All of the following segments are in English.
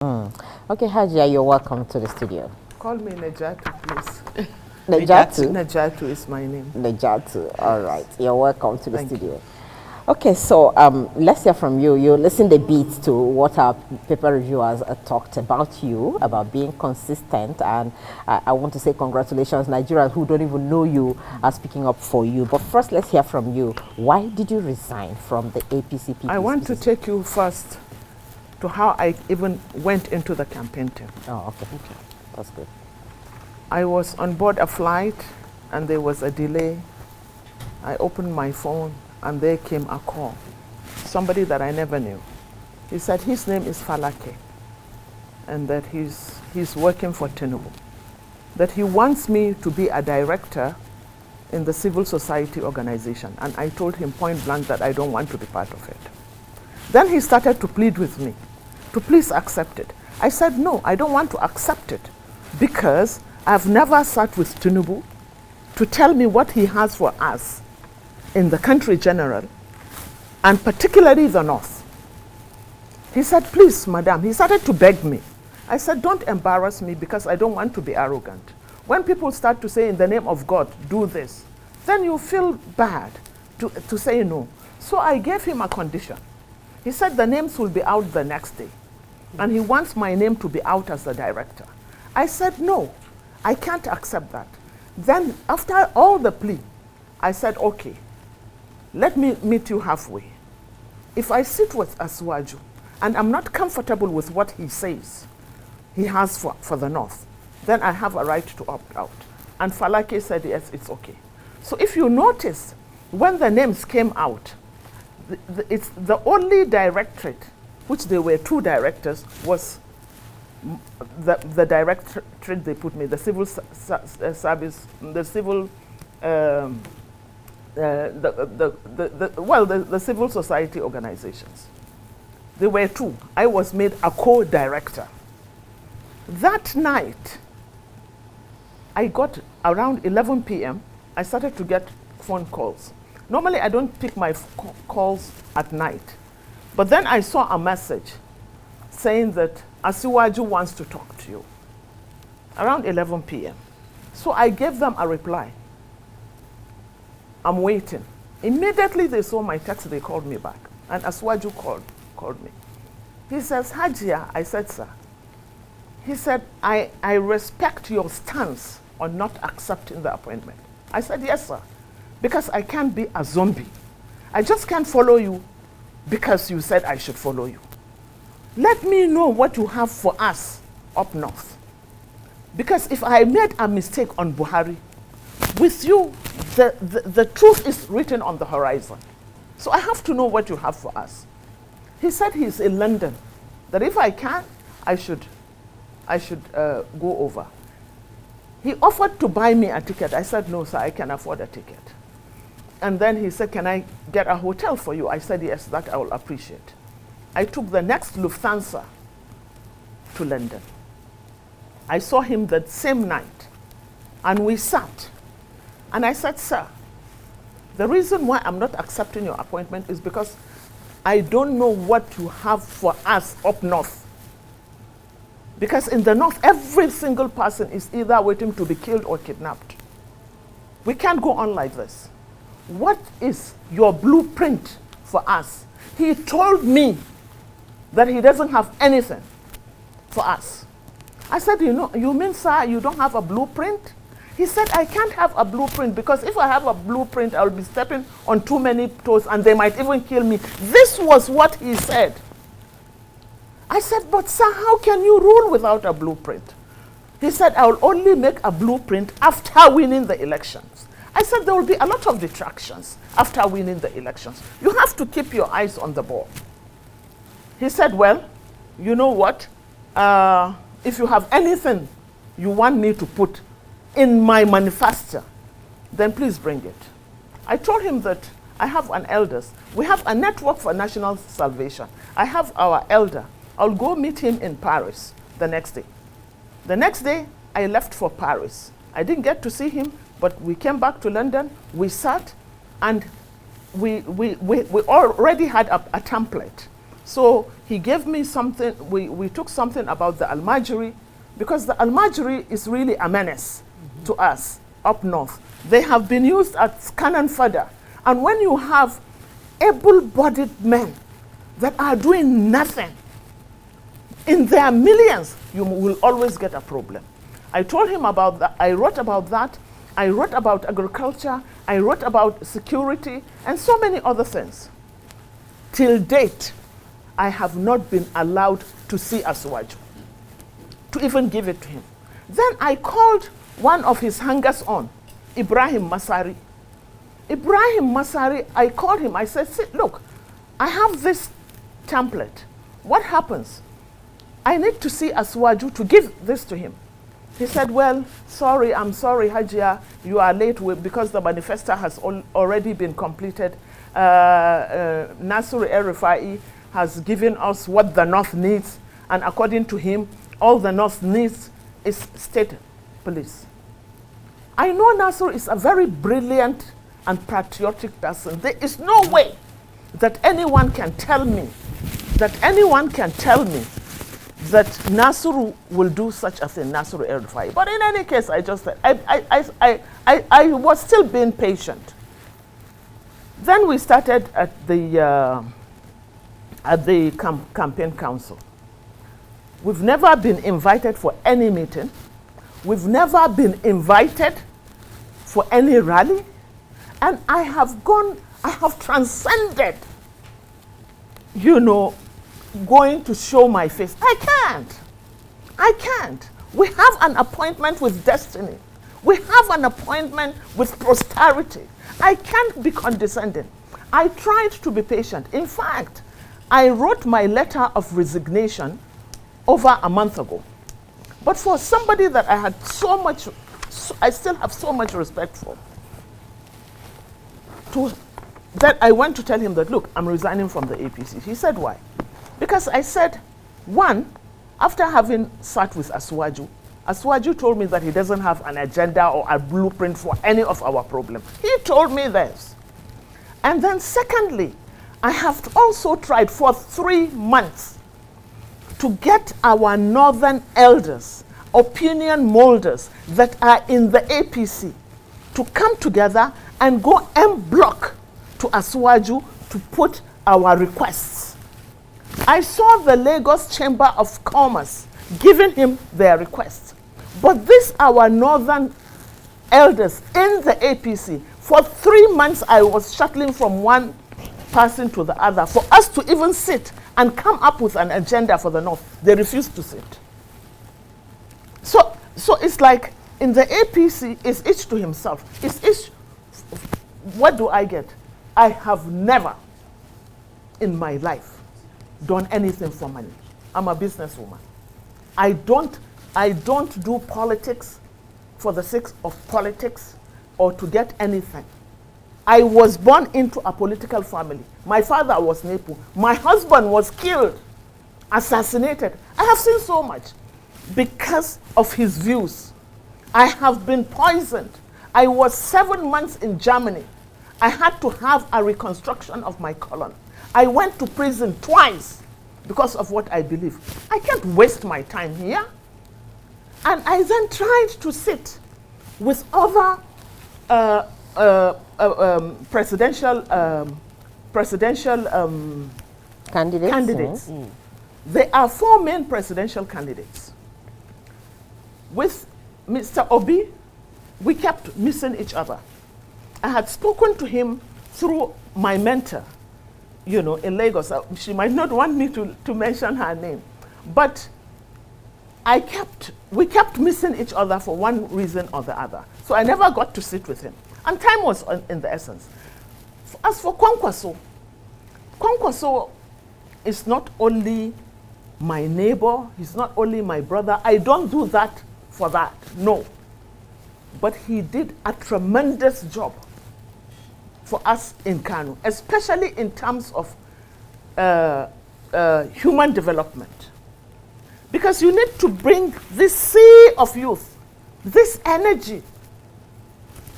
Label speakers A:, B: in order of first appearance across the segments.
A: Okay, Hajia, you're welcome to the studio.
B: Call me Najatu, please.
A: Najatu?
B: Najatu is my name.
A: Najatu, all right. You're welcome to the studio. Okay, so let's hear from you. You listen the beat to what our paper reviewers talked about you, about being consistent, and I want to say congratulations, Nigerians who don't even know you are speaking up for you. But first, let's hear from you. Why did you resign from the APC?
B: I want to take you first to how I even went into the campaign team.
A: Oh, okay. That's good.
B: I was on board a flight, and there was a delay. I opened my phone, and there came a call. Somebody that I never knew. He said his name is Falake, and that he's working for Tinubu. That he wants me to be a director in the civil society organization. And I told him point blank that I don't want to be part of it. Then he started to plead with me to please accept it. I said, no, I don't want to accept it because I've never sat with Tinubu to tell me what he has for us in the country general, and particularly the North. He said, please, madam. He started to beg me. I said, don't embarrass me because I don't want to be arrogant. When people start to say, in the name of God, do this, then you feel bad to say no. So I gave him a condition. He said the names will be out the next day, and he wants my name to be out as the director. I said, no, I can't accept that. Then after all the plea, I said, okay, let me meet you halfway. If I sit with Aswaju and I'm not comfortable with what he says he has for the North, then I have a right to opt out. And Falake said, yes, it's okay. So if you notice, when the names came out, it's the only directorate, which there were two directors, was the directorate they put me, the civil service, the civil, the civil society organizations. There were two. I was made a co-director. That night, I got around 11 p.m., I started to get phone calls. Normally, I don't pick my calls at night. But then I saw a message saying that Asiwaju wants to talk to you around 11 p.m. So I gave them a reply. I'm waiting. Immediately they saw my text, they called me back. And Asiwaju called me. He says, Hajia, I said, sir. He said, I respect your stance on not accepting the appointment. I said, yes, sir. Because I can't be a zombie. I just can't follow you because you said I should follow you. Let me know what you have for us up north. Because if I made a mistake on Buhari, with you, the truth is written on the horizon. So I have to know what you have for us. He said he's in London, that if I can, I should go over. He offered to buy me a ticket. I said, no, sir, I can afford a ticket. And then he said, can I get a hotel for you? I said, yes, that I will appreciate. I took the next Lufthansa to London. I saw him that same night, and we sat. And I said, sir, the reason why I'm not accepting your appointment is because I don't know what you have for us up north. Because in the north, every single person is either waiting to be killed or kidnapped. We can't go on like this. What is your blueprint for us? He told me that he doesn't have anything for us. I said, you mean, sir, you don't have a blueprint? He said, I can't have a blueprint because if I have a blueprint, I'll be stepping on too many toes and they might even kill me. This was what he said. I said, but sir, how can you rule without a blueprint? He said, I will only make a blueprint after winning the elections. I said, there will be a lot of distractions after winning the elections. You have to keep your eyes on the ball. He said, well, you know what? If you have anything you want me to put in my manifesto, then please bring it. I told him that I have an elders. We have a network for national salvation. I have our elder. I'll go meet him in Paris the next day. The next day, I left for Paris. I didn't get to see him, but we came back to London. We sat, and we already had a template. So he gave me something, we took something about the Almajiri, because the Almajiri is really a menace to us up north. They have been used as cannon fodder. And when you have able-bodied men that are doing nothing, in their millions, you will always get a problem. I told him about that. I wrote about that. I wrote about agriculture. I wrote about security and so many other things. Till date, I have not been allowed to see Asuwaju, to even give it to him. Then I called one of his hangers-on, Ibrahim Masari. Ibrahim Masari, I called him. I said, look, I have this template. What happens? I need to see Asuwaju to give this to him. He said, well, sorry, I'm sorry, Hajia, you are late because the manifesto has already been completed. Nasir El-Rufai has given us what the North needs, and according to him, all the North needs is state police. I know Nasir is a very brilliant and patriotic person. There is no way that anyone can tell me that Nasir will do such a thing, Nasir El-Rufai. But in any case, I just said, I was still being patient. Then we started at the campaign council. We've never been invited for any meeting. We've never been invited for any rally. And I have transcended, going to show my face. I can't. We have an appointment with destiny. We have an appointment with prosperity. I can't be condescending. I tried to be patient. In fact, I wrote my letter of resignation over a month ago. But for somebody that I had I still have so much respect for, that I went to tell him that, look, I'm resigning from the APC. He said, why? Because I said, one, after having sat with Asuwaju told me that he doesn't have an agenda or a blueprint for any of our problems. He told me this. And then secondly, I have also tried for 3 months to get our northern elders, opinion molders that are in the APC, to come together and go en bloc to Asuwaju to put our requests. I saw the Lagos Chamber of Commerce giving him their requests. But these our northern elders in the APC, for 3 months I was shuttling from one person to the other for us to even sit and come up with an agenda for the North. They refused to sit. So it's like in the APC, it's each to himself. It's each. What do I get? I have never in my life done anything for money. I'm a businesswoman. I don't do politics for the sake of politics or to get anything. I was born into a political family. My father was Nepu. My husband was killed, assassinated. I have seen so much because of his views. I have been poisoned. I was 7 months in Germany. I had to have a reconstruction of my colon. I went to prison twice because of what I believe. I can't waste my time here. And I then tried to sit with other presidential candidates. Mm. There are 4 main presidential candidates. With Mr. Obi, we kept missing each other. I had spoken to him through my mentor, in Lagos. She might not want me to mention her name. But we kept missing each other for one reason or the other. So I never got to sit with him. And time was in the essence. As for Kwankwaso is not only my neighbor, he's not only my brother. I don't do that for that, no. But he did a tremendous job for us in Kano, especially in terms of human development. Because you need to bring this sea of youth, this energy,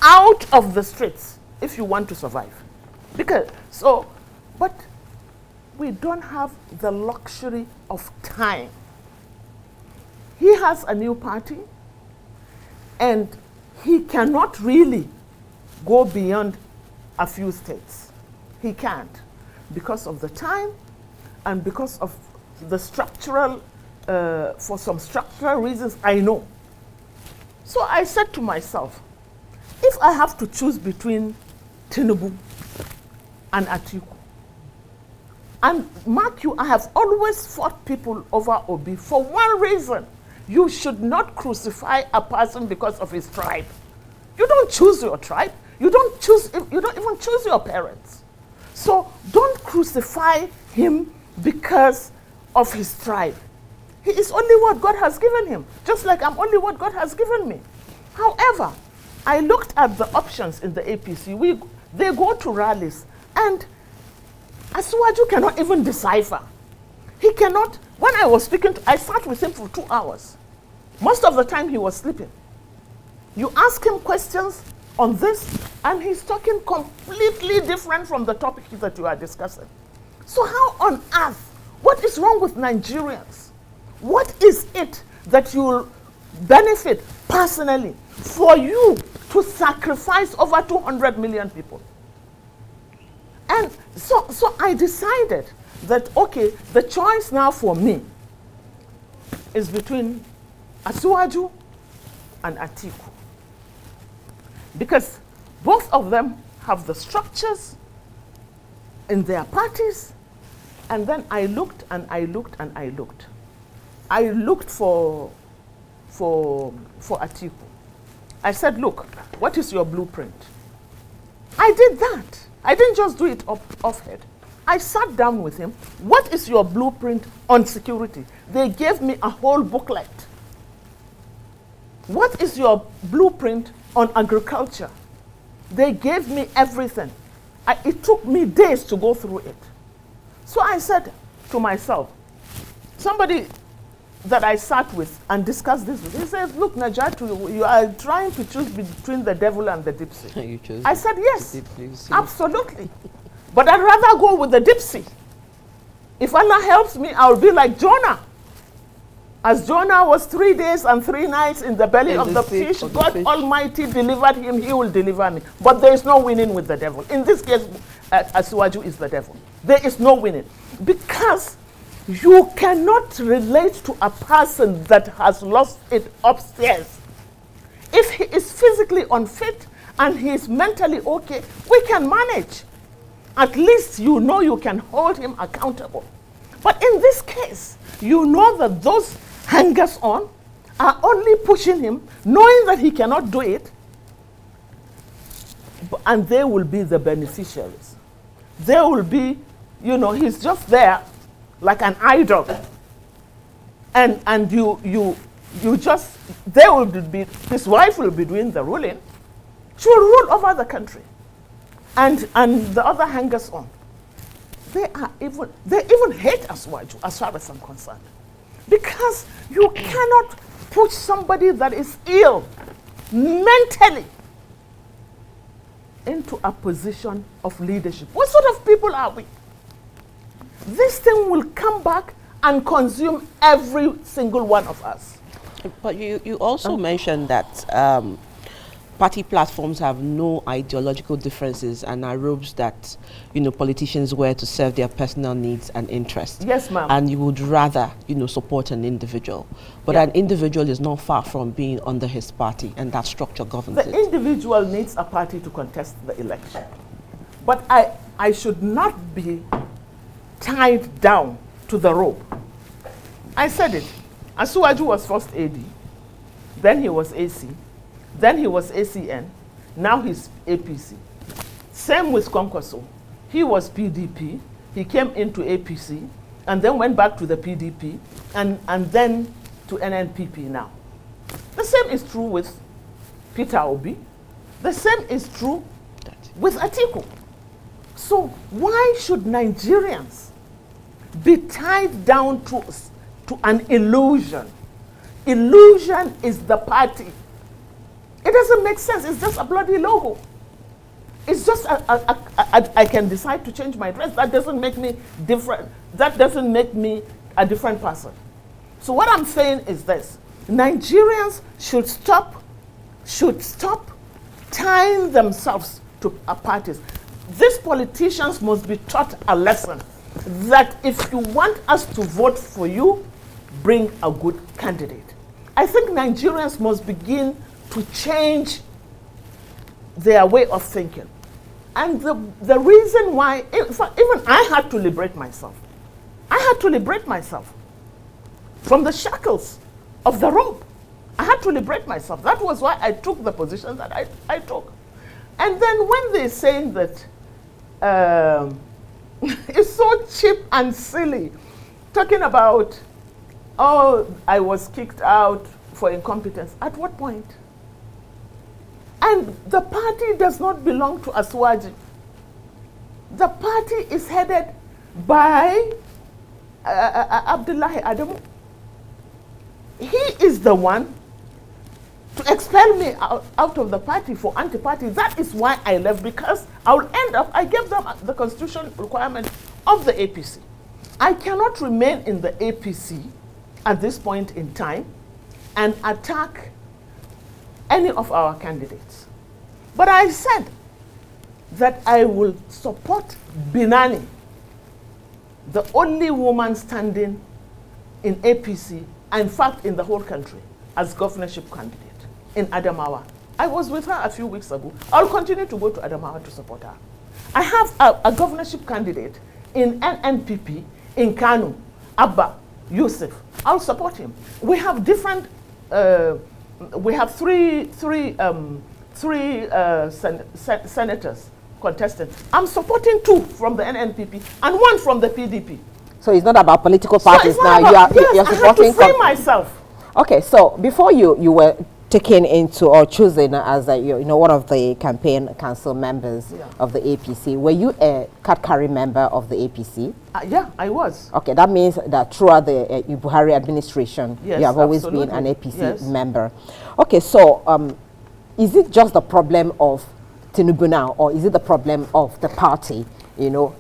B: out of the streets if you want to survive. But we don't have the luxury of time. He has a new party, and he cannot really go beyond a few states. He can't, because of the time and because of the structural, for some structural reasons I know. So I said to myself, if I have to choose between Tinubu and Atiku, and mark you, I have always fought people over Obi for one reason. You should not crucify a person because of his tribe. You don't choose your tribe. You don't even choose your parents. So don't crucify him because of his tribe. He is only what God has given him, just like I'm only what God has given me. However, I looked at the options in the APC. They go to rallies, and Asiwaju cannot even decipher. He cannot. When I was speaking, I sat with him for 2 hours. Most of the time he was sleeping. You ask him questions on this, and he's talking completely different from the topic that you are discussing. So how on earth, what is wrong with Nigerians? What is it that you'll benefit personally for you to sacrifice over 200 million people? And so I decided that, okay, the choice now for me is between Asiwaju and Atiku. Because both of them have the structures in their parties. And then I looked and I looked and I looked. I looked for Atiku. I said, look, what is your blueprint? I did that. I didn't just do it off head. I sat down with him. What is your blueprint on security? They gave me a whole booklet. What is your blueprint on agriculture? They gave me everything. It took me days to go through it. So I said to myself, somebody that I sat with and discussed this with, he says, look, Najatu, you are trying to choose between the devil and the dipsy.
A: You chose.
B: I said, yes, absolutely. But I'd rather go with the dipsy. If Allah helps me, I'll be like Jonah. As Jonah was 3 days and 3 nights in the belly of the fish, God Almighty delivered him, he will deliver me. But there is no winning with the devil. In this case, Asiwaju is the devil. There is no winning. Because you cannot relate to a person that has lost it upstairs. If he is physically unfit and he is mentally okay, we can manage. At least you know you can hold him accountable. But in this case, you know that those hangers-on are only pushing him, knowing that he cannot do it, and they will be the beneficiaries. They will be, you know, he's just there like an idol. And you just, they will be, his wife will be doing the ruling. She will rule over the country. And the other hangers-on, they even hate Asiwaju, as far as I'm concerned. Because you cannot push somebody that is ill mentally into a position of leadership. What sort of people are we? This thing will come back and consume every single one of us.
C: But you also mentioned that party platforms have no ideological differences and are robes that, you know, politicians wear to serve their personal needs and interests.
B: Yes, ma'am.
C: And you would rather, you know, support an individual. But an individual is not far from being under his party, and that structure governs it.
B: The individual needs a party to contest the election. But I should not be tied down to the rope. I said it. Asiwaju was first AD, then he was AC, then he was ACN, now he's APC. Same with Kwankwaso. He was PDP, he came into APC, and then went back to the PDP, and then to NNPP now. The same is true with Peter Obi. The same is true with Atiku. So why should Nigerians be tied down to an illusion? Illusion is the party. It doesn't make sense. It's just a bloody logo. It's just I can decide to change my dress. That doesn't make me different. That doesn't make me a different person. So what I'm saying is this: Nigerians should stop tying themselves to parties. These politicians must be taught a lesson that if you want us to vote for you, bring a good candidate. I think Nigerians must begin to change their way of thinking. And the reason why, even I had to liberate myself. I had to liberate myself from the shackles of the rope. I had to liberate myself. That was why I took the position that I took. And then when they're saying that it's so cheap and silly, talking about, oh, I was kicked out for incompetence. At what point? And the party does not belong to Asuaji. The party is headed by Abdullahi Adamu. He is the one to expel me out of the party for anti-party. That is why I left, because I gave them the constitutional requirement of the APC. I cannot remain in the APC at this point in time and attack any of our candidates. But I said that I will support Binani, the only woman standing in APC, in fact in the whole country, as governorship candidate in Adamawa. I was with her a few weeks ago. I'll continue to go to Adamawa to support her. I have a governorship candidate in NNPP in Kanu, Abba Yusuf. I'll support him. We have different, we have three senators contested. I'm supporting 2 from the NNPP and 1 from the PDP.
A: So it's not about political parties now. You're supporting.
B: I have to free myself.
A: Okay, so before you were taken into or chosen as one of the campaign council members of the APC, were you a card-carry member of the APC?
B: Yeah, I was.
A: Okay, that means that throughout the Buhari administration,
B: yes,
A: you have always
B: absolutely.
A: been an APC member. Okay, so is it just the problem of Tinubu now, or is it the problem of the party,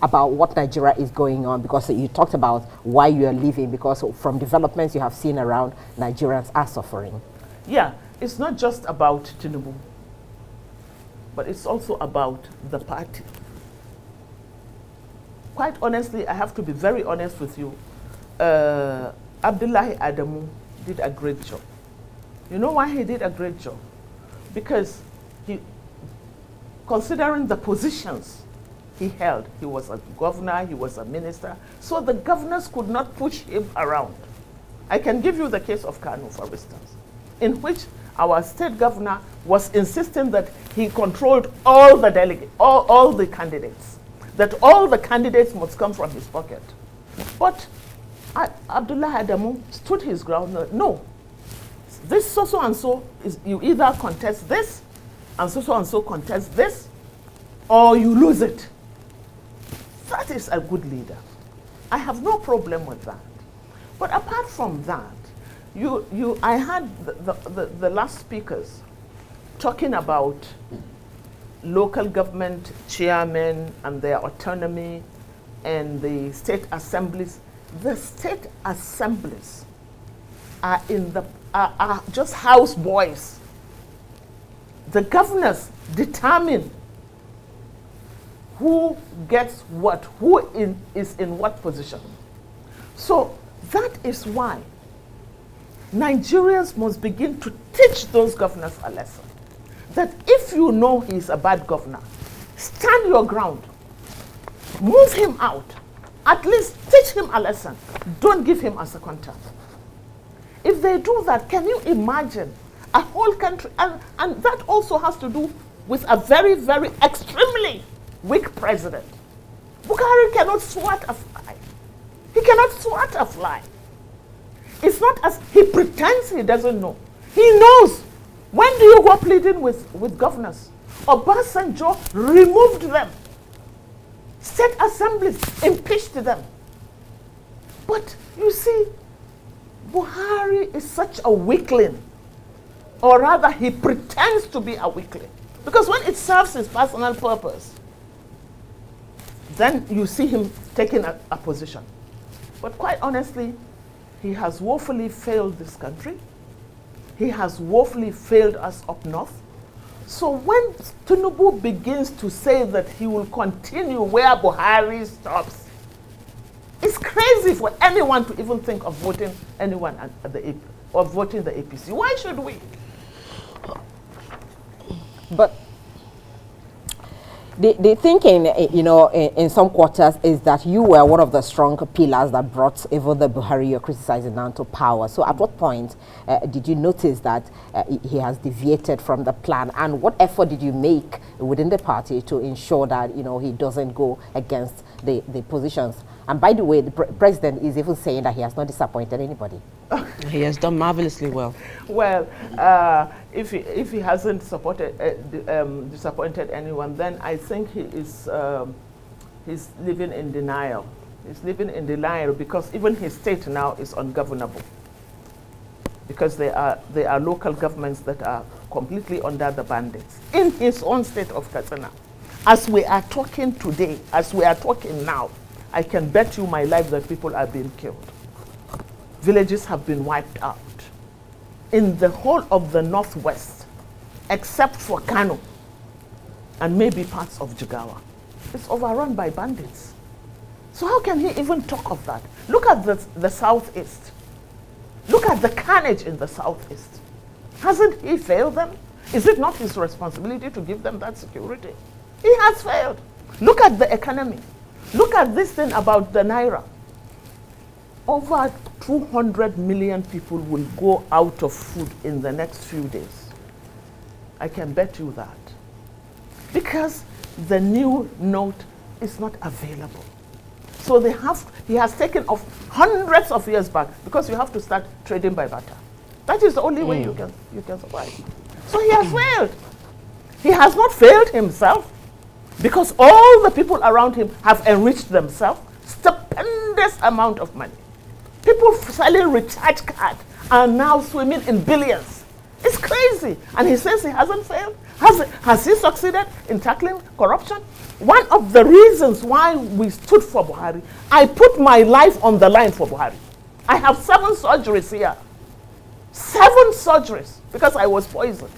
A: about what Nigeria is going on? Because you talked about why you are leaving, because from developments you have seen around, Nigerians are suffering.
B: Yeah, it's not just about Tinubu, but it's also about the party. Quite honestly, I have to be very honest with you. Abdullahi Adamu did a great job. You know why he did a great job? Because considering the positions he held, he was a governor, he was a minister, so the governors could not push him around. I can give you the case of Kanu, for instance, in which our state governor was insisting that he controlled all the delegates, all the candidates, that all the candidates must come from his pocket. But Abdullah Adamu stood his ground. No, this so and so is, you either contest this and so contest this, or you lose it. That is a good leader. I have no problem with that. But apart from that, I had the last speakers talking about local government chairmen and their autonomy and the state assemblies. The state assemblies are just house boys. The governors determine who gets what, who is in what position. So that is why Nigerians must begin to teach those governors a lesson. That if you know he's a bad governor, stand your ground, move him out, at least teach him a lesson. Don't give him a second term. If they do that, can you imagine a whole country? And that also has to do with a very, very extremely weak president. Buhari cannot swat a fly. He cannot swat a fly. It's not as he pretends he doesn't know. He knows. When do you go pleading with governors? Obasanjo removed them. State assemblies impeached them. But you see, Buhari is such a weakling. Or rather, he pretends to be a weakling. Because when it serves his personal purpose, then you see him taking a position. But quite honestly, he has woefully failed this country. He has woefully failed us up north. So when Tinubu begins to say that he will continue where Buhari stops, it's crazy for anyone to even think of voting anyone at the or voting the APC. Why should we?
A: But the thinking, you know, in some quarters is that you were one of the strong pillars that brought even the Buhari you're criticizing down to power. So at what point did you notice that he has deviated from the plan? And what effort did you make within the party to ensure that, you know, he doesn't go against the positions? And by the way, the president is even saying that he has not disappointed anybody.
C: He has done marvelously well.
B: Well, if he hasn't disappointed anyone, then I think he's living in denial. He's living in denial because even his state now is ungovernable. Because there are local governments that are completely under the bandits. In his own state of Katsina, as we are talking today, as we are talking now, I can bet you my life that people are being killed. Villages have been wiped out. In the whole of the northwest, except for Kano and maybe parts of Jigawa, it's overrun by bandits. So how can he even talk of that? Look at the southeast. Look at the carnage in the southeast. Hasn't he failed them? Is it not his responsibility to give them that security? He has failed. Look at the economy. Look at this thing about the Naira. Over 200 million people will go out of food in the next few days. I can bet you that. Because the new note is not available. So he has taken off hundreds of years back because you have to start trading by barter. That is the only way you can survive. So he has failed. He has not failed himself because all the people around him have enriched themselves. Stupendous amount of money. People selling recharge cards are now swimming in billions. It's crazy. And he says he hasn't failed. Has he succeeded in tackling corruption? One of the reasons why we stood for Buhari, I put my life on the line for Buhari. I have 7 surgeries here. 7 surgeries because I was poisoned.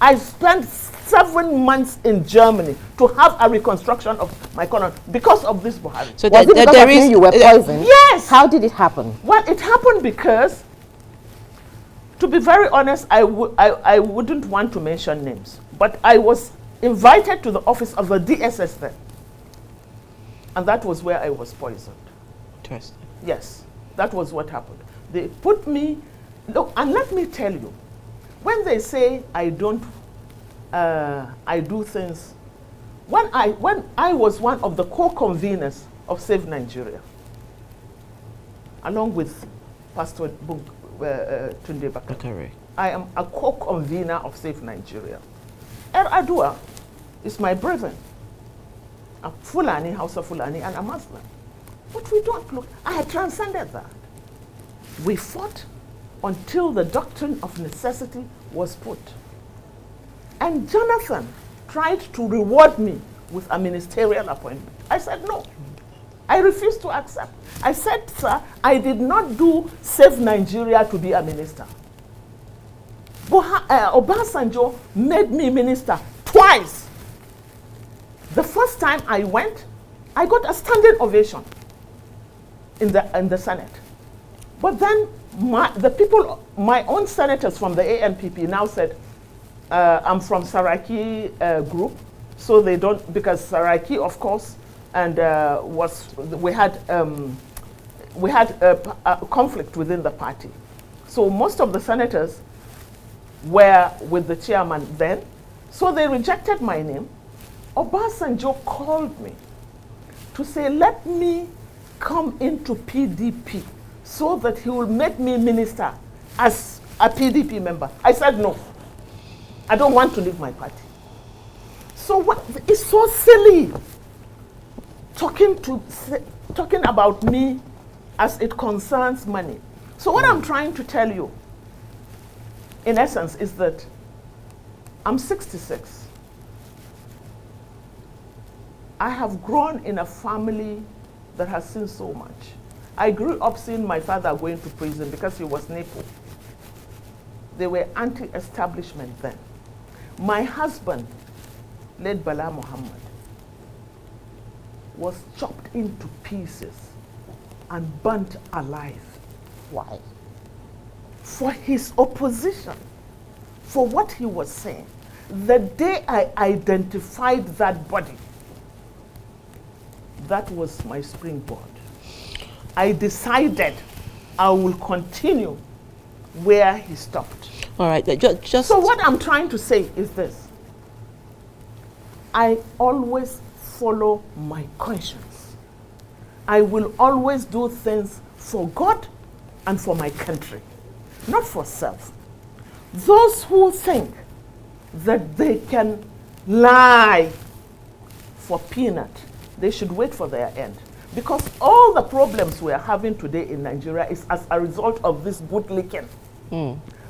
B: I spent 7 months in Germany to have a reconstruction of my colon because of this Buhari.
A: So was it because you were poisoned?
B: Yes.
A: How did it happen?
B: Well, it happened because, to be very honest, I wouldn't want to mention names, but I was invited to the office of the DSS then, and that was where I was poisoned.
C: Interesting.
B: Yes, that was what happened. They put me, look, and let me tell you, when they say I don't, I do things, when I was one of the co-conveners of Save Nigeria, along with Pastor Tunde Bakare. I am a co-convener of Save Nigeria. Adua is my brethren, a Fulani, House of Fulani, and a Muslim. But we don't look, I had transcended that. We fought until the doctrine of necessity was put. And Jonathan tried to reward me with a ministerial appointment. I said no. I refused to accept. I said, sir, I did not do Save Nigeria to be a minister. Obasanjo made me minister twice. The first time I went, I got a standing ovation in the Senate. But then the people, my own senators from the ANPP now said, I'm from Saraki group, so they don't, because Saraki, of course, and we had a conflict within the party. So most of the senators were with the chairman then, so they rejected my name. Obasanjo called me to say, let me come into PDP so that he will make me minister as a PDP member. I said no. I don't want to leave my party. So what, it's so silly talking about me as it concerns money. So what I'm trying to tell you, in essence, is that I'm 66. I have grown in a family that has seen so much. I grew up seeing my father going to prison because he was NEPO. They were anti-establishment then. My husband, late Bala Muhammad, was chopped into pieces and burnt alive.
A: Why?
B: For his opposition, for what he was saying. The day I identified that body, that was my springboard. I decided I will continue where he stopped.
C: All right, just
B: So what I'm trying to say is this. I always follow my conscience. I will always do things for God and for my country, not for self. Those who think that they can lie for peanut, they should wait for their end. Because all the problems we are having today in Nigeria is as a result of this bootlicking.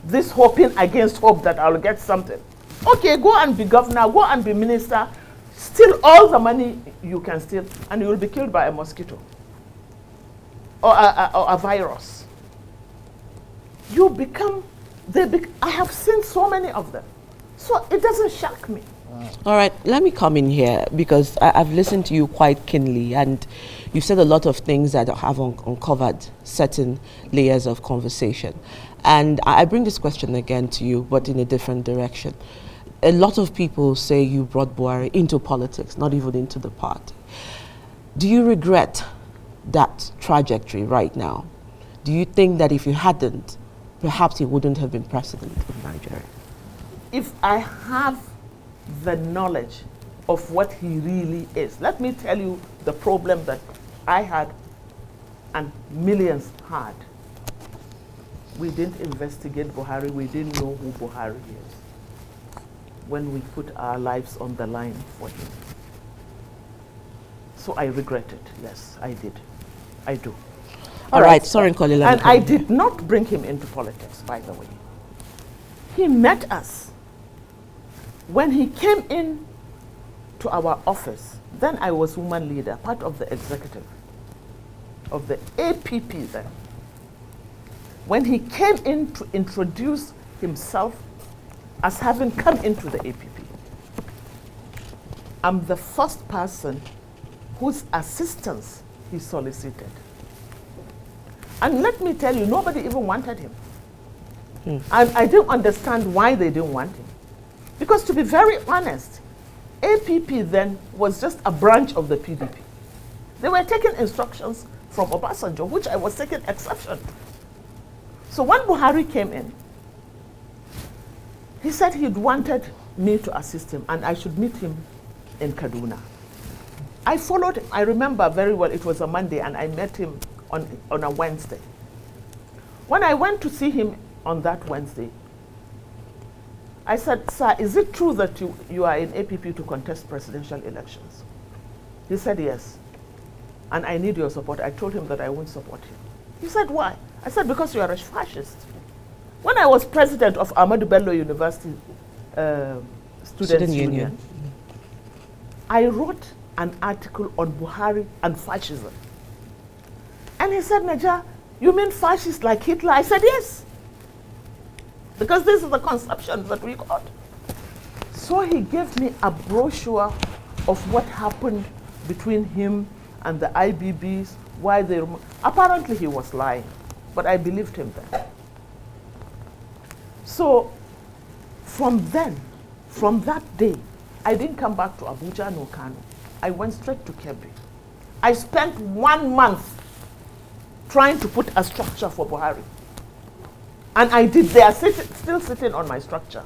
B: This hoping against hope that I'll get something. Okay, go and be governor, go and be minister, steal all the money you can steal, and you will be killed by a mosquito or a virus. You become, I have seen so many of them. So it doesn't shock me.
C: All right, let me come in here because I've listened to you quite keenly, and you've said a lot of things that have uncovered certain layers of conversation. And I bring this question again to you, but in a different direction. A lot of people say you brought Buhari into politics, not even into the party. Do you regret that trajectory right now? Do you think that if you hadn't, perhaps he wouldn't have been president of Nigeria?
B: If I have the knowledge of what he really is, let me tell you the problem that I had and millions had. We didn't investigate Buhari. We didn't know who Buhari is when we put our lives on the line for him. So I regret it. Yes, I did. I do.
C: All right, sorry, Nkolila.
B: And I did not bring him into politics, by the way. He met us. When he came in to our office, then I was woman leader, part of the executive of the APP then. When he came in to introduce himself as having come into the APP, I'm the first person whose assistance he solicited. And let me tell you, nobody even wanted him. And I didn't understand why they didn't want him. Because to be very honest, APP then was just a branch of the PDP. They were taking instructions from Obasanjo, which I was taking exception. So when Buhari came in, he said he'd wanted me to assist him and I should meet him in Kaduna. I followed him. I remember very well, it was a Monday and I met him on a Wednesday. When I went to see him on that Wednesday, I said, sir, is it true that you are in APP to contest presidential elections? He said, yes. And I need your support. I told him that I won't support him. He said, why? I said, because you are a fascist. When I was president of Ahmed Bello University Students Union, I wrote an article on Buhari and fascism. And he said, Naja, you mean fascist like Hitler? I said, yes. Because this is the conception that we got. So he gave me a brochure of what happened between him and the IBBs, why they apparently he was lying, but I believed him then. So from that day, I didn't come back to Abuja nor Kano. I went straight to Kebbi. I spent 1 month trying to put a structure for Buhari. And I did. They are still sitting on my structure.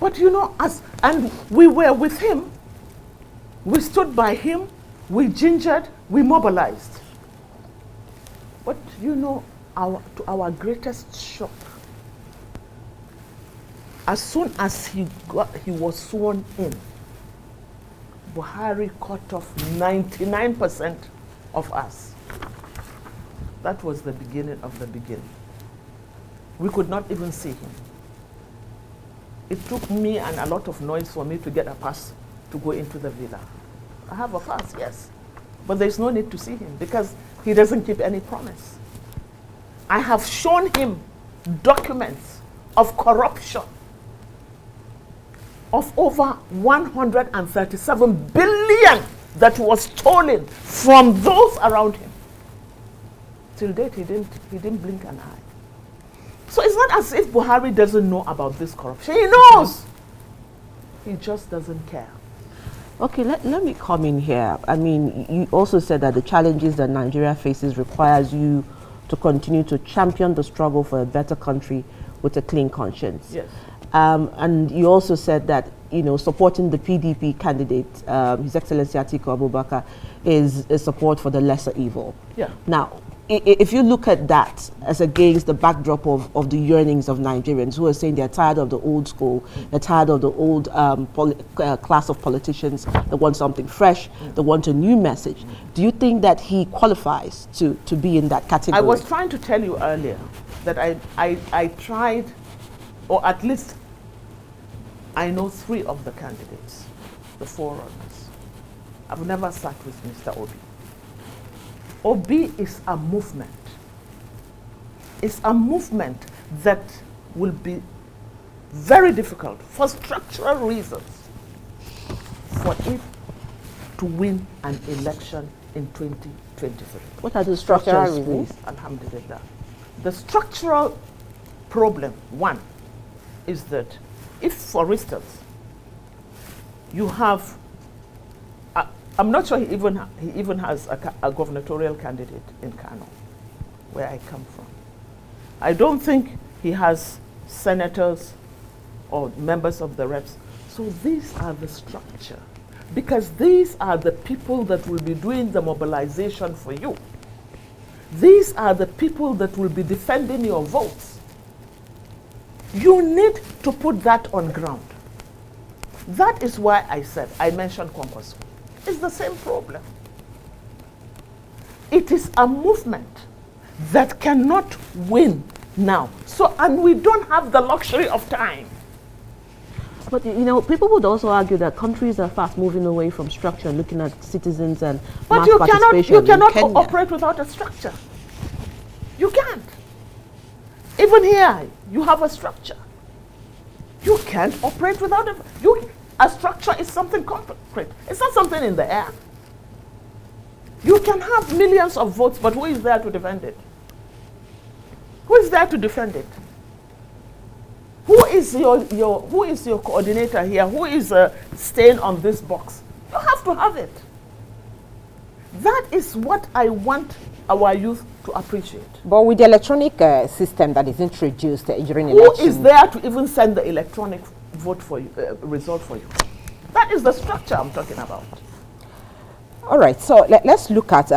B: But you know, and we were with him. We stood by him. We gingered. We mobilized. But you know, to our greatest shock, as soon as he was sworn in, Buhari cut off 99% of us. That was the beginning of the beginning. We could not even see him. It took me and a lot of noise for me to get a pass to go into the villa. I have a pass, yes. But there's no need to see him because he doesn't keep any promise. I have shown him documents of corruption of over 137 billion that was stolen from those around him. Till date, he didn't blink an eye. So it's not as if Buhari doesn't know about this corruption. He knows. He just doesn't care.
C: Okay, let me come in here. I mean, you also said that the challenges that Nigeria faces requires you to continue to champion the struggle for a better country with a clean conscience.
B: Yes.
C: And you also said that, supporting the PDP candidate, His Excellency Atiku Abubakar, is a support for the lesser evil.
B: Yeah.
C: Now, if you look at that as against the backdrop of the yearnings of Nigerians who are saying they're tired of the old school, they're tired of the old class of politicians that want something fresh, that want a new message, do you think that he qualifies to be in that category?
B: I was trying to tell you earlier that I tried, or at least I know 3 of the candidates, the forerunners. I've never sat with Mr. Obi. Obi is a movement. It's a movement that will be very difficult for structural reasons for it to win an election in 2023.
C: What are the structural reasons?
B: Alhamdulillah. The structural problem, one, is that if, for instance, you have I'm not sure he even has a gubernatorial candidate in Kano, where I come from. I don't think he has senators or members of the reps. So these are the structure, because these are the people that will be doing the mobilization for you. These are the people that will be defending your votes. You need to put that on ground. That is why I mentioned Kwankwaso. It's the same problem. It is a movement that cannot win now. So, and we don't have the luxury of time.
C: But people would also argue that countries are fast moving away from structure, looking at citizens and mass participation.
B: You cannot operate without a structure. You can't. Even here, you have a structure. You can't operate without it. A structure is something concrete. It's not something in the air. You can have millions of votes, but who is there to defend it? Who is there to defend it? Who is your coordinator here? Who is staying on this box? You have to have it. That is what I want our youth to appreciate.
A: But with the electronic system that is introduced during election,
B: who is there to even send the electronic vote for you, result for you? That is the structure I'm talking about.
A: All right, so let's look at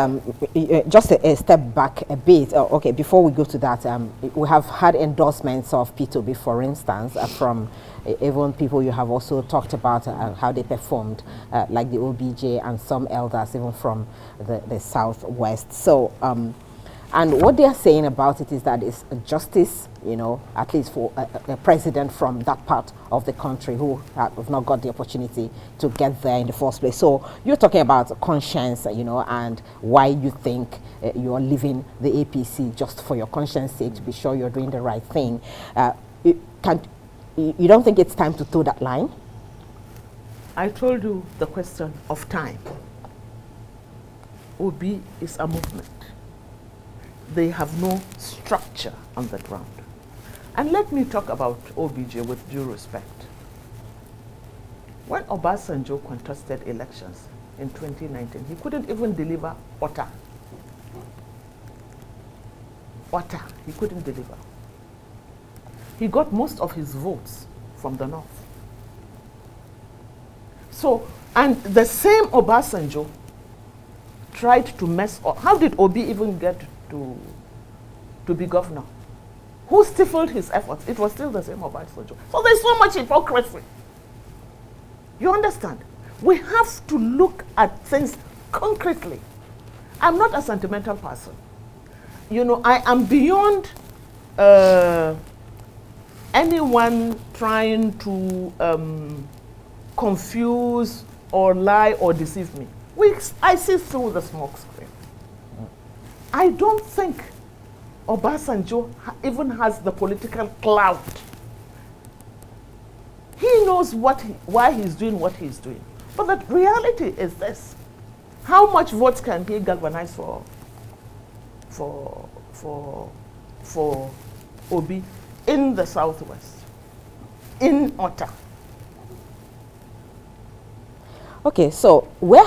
A: just a step back a bit. Okay, before we go to that, we have had endorsements of P2B, for instance, from even people you have also talked about how they performed, like the OBJ and some elders even from the Southwest. So, and what they are saying about it is that it's justice, at least for a president from that part of the country who have not got the opportunity to get there in the first place. So you're talking about conscience, and why you think you're leaving the APC just for your conscience sake, to be sure you're doing the right thing. You don't think it's time to toe that line?
B: I told you the question of time. OB is a movement. They have no structure on the ground. And let me talk about OBJ with due respect. When Obasanjo contested elections in 2019, he couldn't even deliver water. Water, he couldn't deliver. He got most of his votes from the north. So, and the same Obasanjo tried to mess up. How did Obi even get to be governor? Who stifled his efforts? It was still the same Obasanjo. So there's so much hypocrisy. You understand? We have to look at things concretely. I'm not a sentimental person. I am beyond anyone trying to confuse or lie or deceive me. I see through the smoke screen. I don't think Obasanjo even has the political clout. He knows why he's doing what he's doing. But the reality is this. How much votes can he galvanize for Obi in the Southwest, in Ota?
A: Okay, so where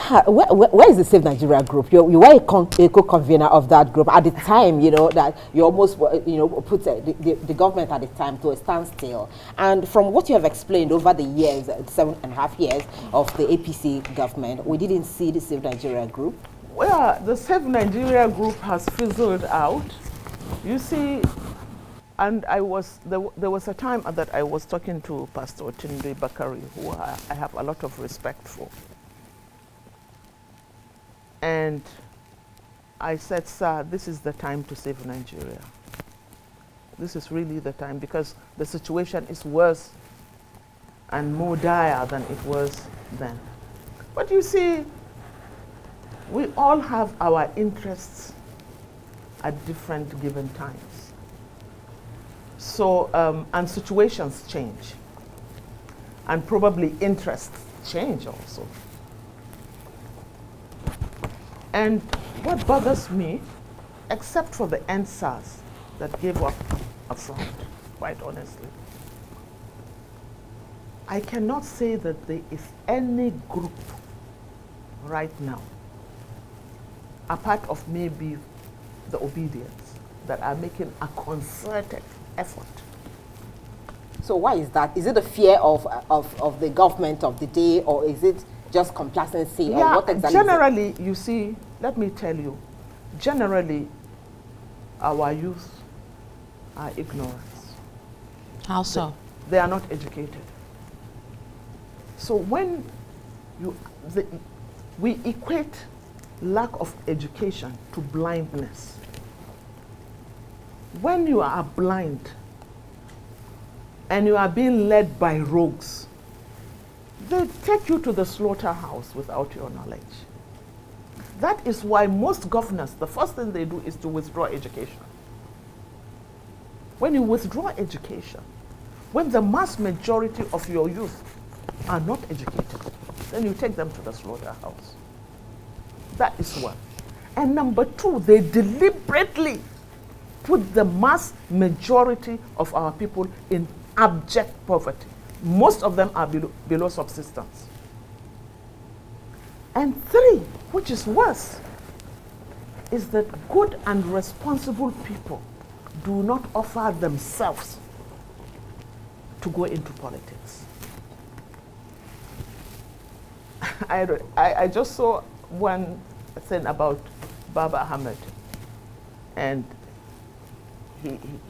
A: is the Save Nigeria group? You were a co-convener of that group at the time. You know that you almost put the government at the time to a standstill. And from what you have explained over the years, 7.5 years of the APC government, we didn't see the Save Nigeria group.
B: Well, the Save Nigeria group has fizzled out. You see, and there was a time that I was talking to Pastor Tunde Bakari, who I have a lot of respect for. And I said, sir, this is the time to save Nigeria. This is really the time, because the situation is worse and more dire than it was then. But you see, we all have our interests at different given times. So, and situations change. And probably interests change also. And what bothers me, except for the NSAS that gave up a front, quite honestly, I cannot say that there is any group right now, apart of maybe the obedience, that are making a concerted effort.
A: So why is that? Is it the fear of the government of the day, or is it just complacency?
B: Yeah,
A: or what exactly
B: generally, you see, let me tell you, generally, our youth are ignorant.
C: How so?
B: They are not educated. So when we equate lack of education to blindness. When you are blind and you are being led by rogues, they take you to the slaughterhouse without your knowledge. That is why most governors, the first thing they do is to withdraw education. When you withdraw education, when the mass majority of your youth are not educated, then you take them to the slaughterhouse. That is one. And number two, they deliberately put the mass majority of our people in abject poverty. Most of them are below subsistence. And three, which is worse, is that good and responsible people do not offer themselves to go into politics. I just saw one thing about Baba Ahmed, and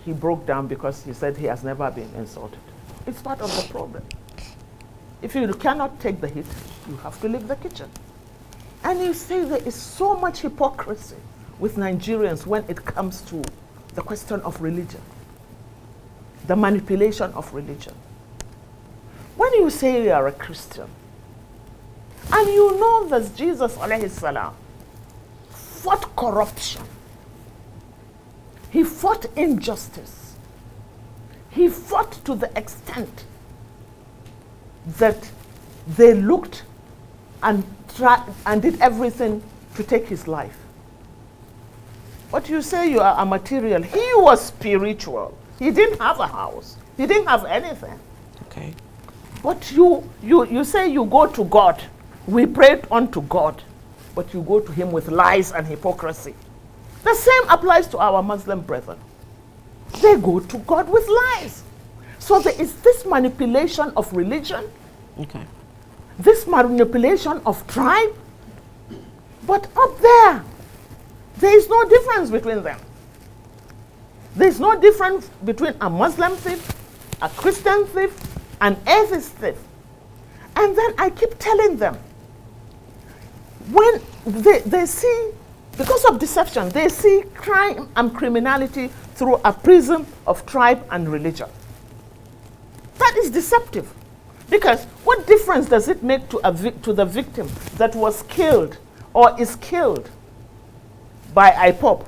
B: he broke down because he said he has never been insulted. It's part of the problem. If you cannot take the hit, you have to leave the kitchen. And you see there is so much hypocrisy with Nigerians when it comes to the question of religion, the manipulation of religion. When you say you are a Christian, and you know that Jesus alayhi salam fought corruption, he fought injustice, he fought to the extent that they looked and tried and did everything to take his life. But you say you are a material. He was spiritual. He didn't have a house. He didn't have anything.
C: Okay.
B: But you say you go to God. We prayed unto God, but you go to him with lies and hypocrisy. The same applies to our Muslim brethren. They go to God with lies. So there is this manipulation of religion,
C: Okay.
B: this manipulation of tribe, but up there is no difference between them. There is no difference between a Muslim thief, a Christian thief, an atheist thief. And then I keep telling them, when they see, because of deception, they see crime and criminality through a prism of tribe and religion. That is deceptive. Because what difference does it make to the victim that was killed or is killed by IPOB?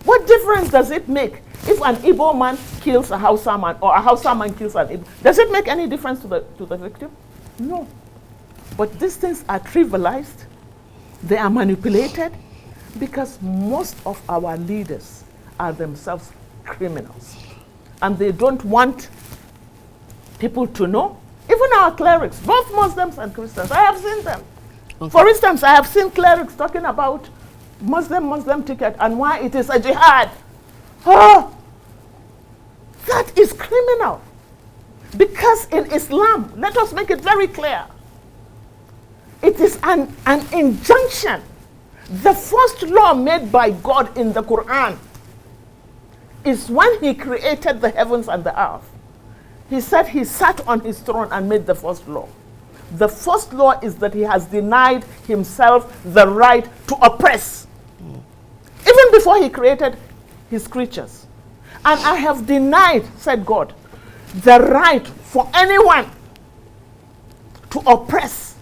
B: What difference does it make if an Igbo man kills a Hausa man or a Hausa man kills an Igbo? Does it make any difference to the victim? No. But these things are trivialized. They are manipulated because most of our leaders are themselves criminals. And they don't want people to know. Even our clerics, both Muslims and Christians, I have seen them. Okay. For instance, I have seen clerics talking about Muslim ticket and why it is a jihad. Oh, that is criminal. Because in Islam, let us make it very clear, it is an injunction. The first law made by God in the Quran is when he created the heavens and the earth. He said he sat on his throne and made the first law. The first law is that he has denied himself the right to oppress. Even before he created his creatures. And I have denied, said God, the right for anyone to oppress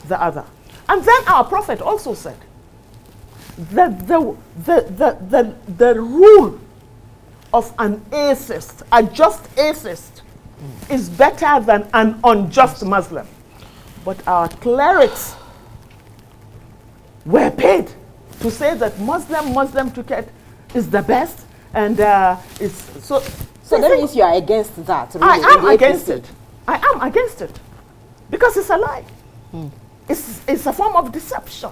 B: the other. And then our prophet also said that the rule of an atheist, a just atheist, is better than an unjust Muslim. But our clerics were paid to say that Muslim ticket is the best, and it's so.
A: So that means you are against that. Really,
B: I am against it. I am against it because it's a lie. It's a form of deception.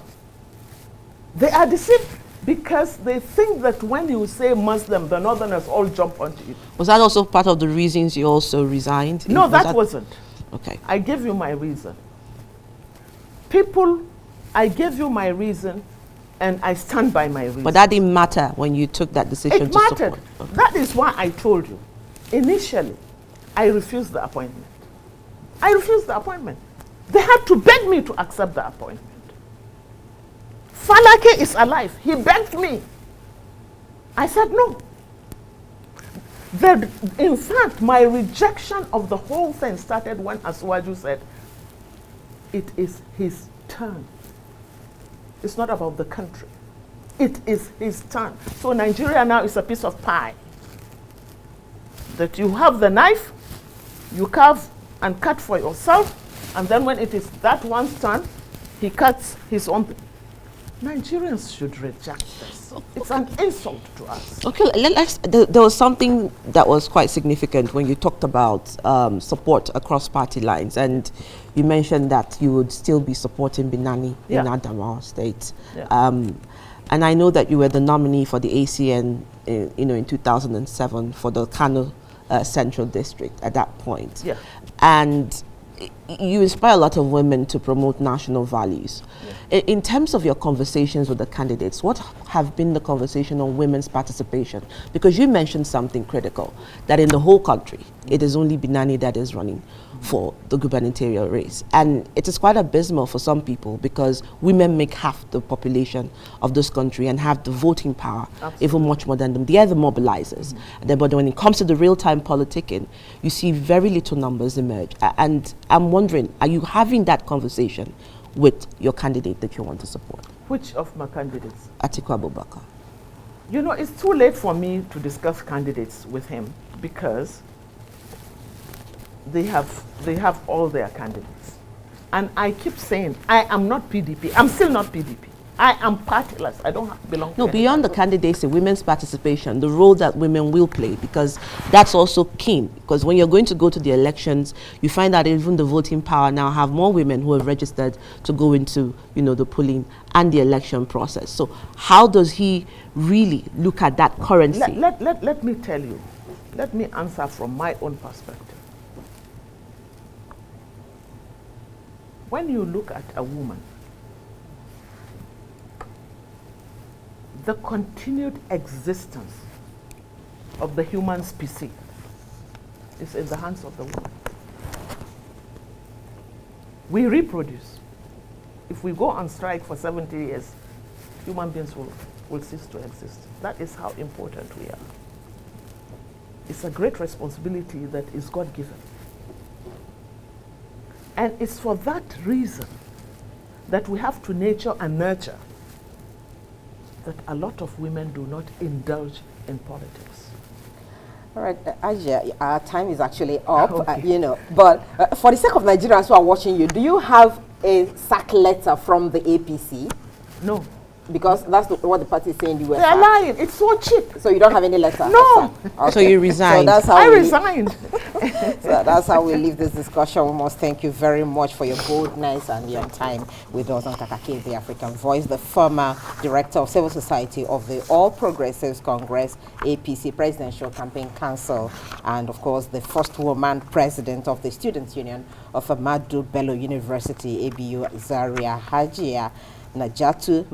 B: They are deceived because they think that when you say Muslim, the Northerners all jump onto it.
C: Was that also part of the reasons you also resigned?
B: No, that wasn't.
C: Okay.
B: I gave you my reason. I gave you my reason, and I stand by my reason.
C: But that didn't matter when you took that decision
B: it
C: to
B: mattered.
C: support. Okay.
B: That is why I told you. Initially, I refused the appointment. I refused the appointment. They had to beg me to accept the appointment. Falake is alive. He begged me. I said no. In fact, my rejection of the whole thing started when Asuwaju said, it is his turn. It's not about the country. It is his turn. So Nigeria now is a piece of pie. That you have the knife, you carve and cut for yourself, and then when it is that one's turn, he cuts his own. Nigerians should reject this. It's an insult to us.
C: Okay, there was something that was quite significant when you talked about support across party lines, and you mentioned that you would still be supporting Binani in Adamawa State.
B: Yeah.
C: And I know that you were the nominee for the ACN in 2007 for the Kano Central District at that point.
B: Yeah.
C: And you inspire a lot of women to promote national values. Yeah. In terms of your conversations with the candidates, what have been the conversation on women's participation? Because you mentioned something critical, that in the whole country, it is only Binani that is running for the gubernatorial race. And it is quite abysmal for some people because women make half the population of this country and have the voting power. Absolutely. Even much more than them. They are the mobilizers. But when it comes to the real-time politicking, you see very little numbers emerge. And I'm wondering, are you having that conversation with your candidate that you want to support?
B: Which of my candidates?
C: Atiku Abubakar.
B: You know, it's too late for me to discuss candidates with him because they have all their candidates. And I keep saying, I am not PDP. I'm still not PDP. I am partyless. I don't belong to
C: beyond the candidacy, women's participation, the role that women will play, because that's also keen. Because when you're going to go to the elections, you find that even the voting power now have more women who have registered to go into, the polling and the election process. So how does he really look at that currency?
B: Let me tell you. Let me answer from my own perspective. When you look at a woman, the continued existence of the human species is in the hands of the woman. We reproduce. If we go on strike for 70 years, human beings will cease to exist. That is how important we are. It's a great responsibility that is God-given. And it's for that reason that we have to nurture that a lot of women do not indulge in politics.
A: All right, Aja, our time is actually up,
B: Okay.
A: but for the sake of Nigerians who are watching you, do you have a sack letter from the APC?
B: No.
A: Because that's what the party is saying you were
B: They are
A: sacked.
B: lying. It's so cheap.
A: So you don't have any letter?
B: No.
A: Okay.
C: So you resigned.
A: So that's how
B: I
A: we,
B: resigned.
A: So that's how we leave this discussion. We must thank you very much for your boldness and your time with us on Kakake, the African Voice, the former Director of Civil Society of the All Progressives Congress, APC Presidential Campaign Council, and of course the first woman president of the Students' Union of Ahmadu Bello University, ABU Zaria, Hajia Najatu